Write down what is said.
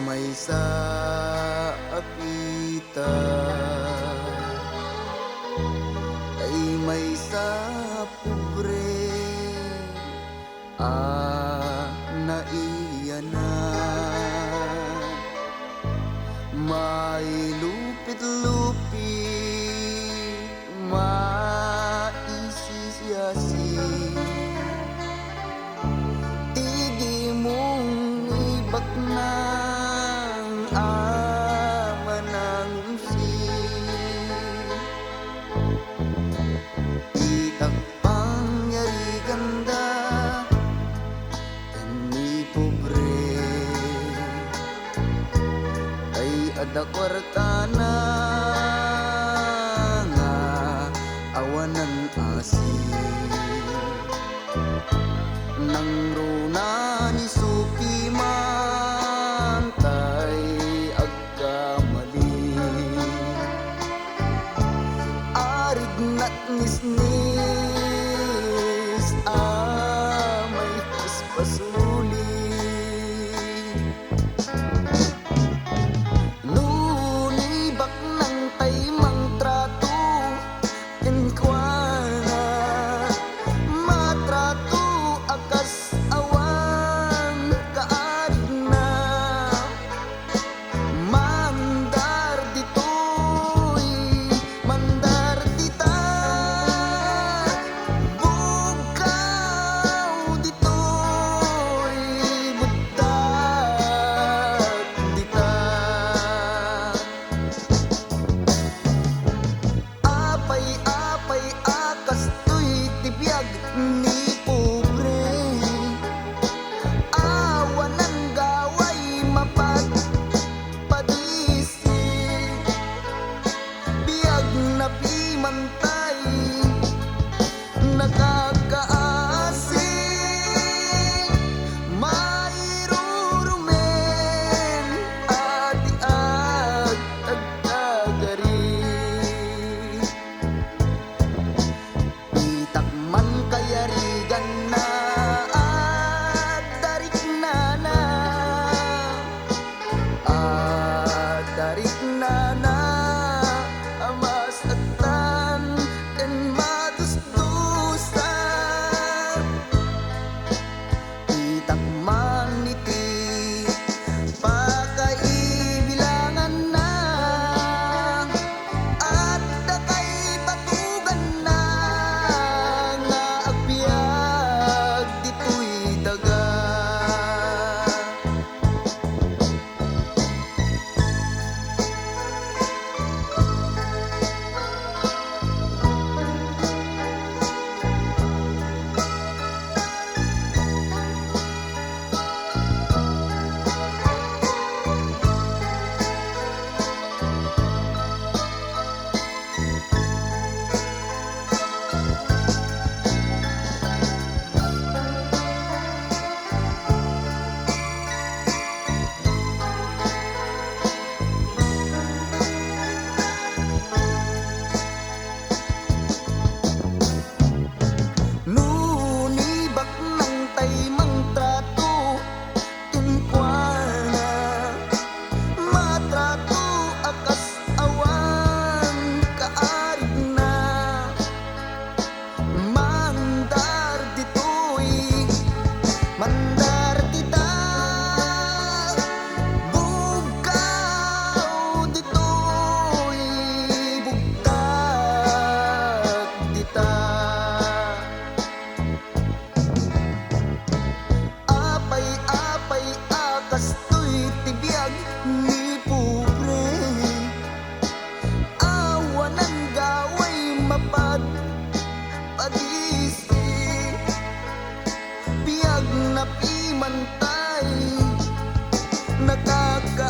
may saapita ay may sa pobre naiyanan. May lupit-lupit maisisiyasi, tigi mong ibak ng ama ng si itak pangyari ganda kani pobre ay ada kwartana nga awanan asin nang runa ni suki mantay agkamali arid nat nisnis amay paspasuli nunibak ng taymang trato kenkwana matrato akas awan kaarig na mandar ditoy mandar dita bukaw ditoy budak dita apay akas to'y tibiyag ni pobre awan ng gaway mapagpadisi biyag na pimantay nakakaasing mairurumen ati-ag agkagari itakman kayarigan na at darik na amas atan ken madusdusan itakman iti pakaibilangan na at dakay batugan na nga agbiag ditoy daga nunibak ng taymang trato kenkwana matrato akas awan kaarig na mandar ditoy mandar dita bukaw ditoy bugtak dita apay akas to'y tibiyag ni pobre awan ng gaway mapagpadisi biyag na pimantay nakaka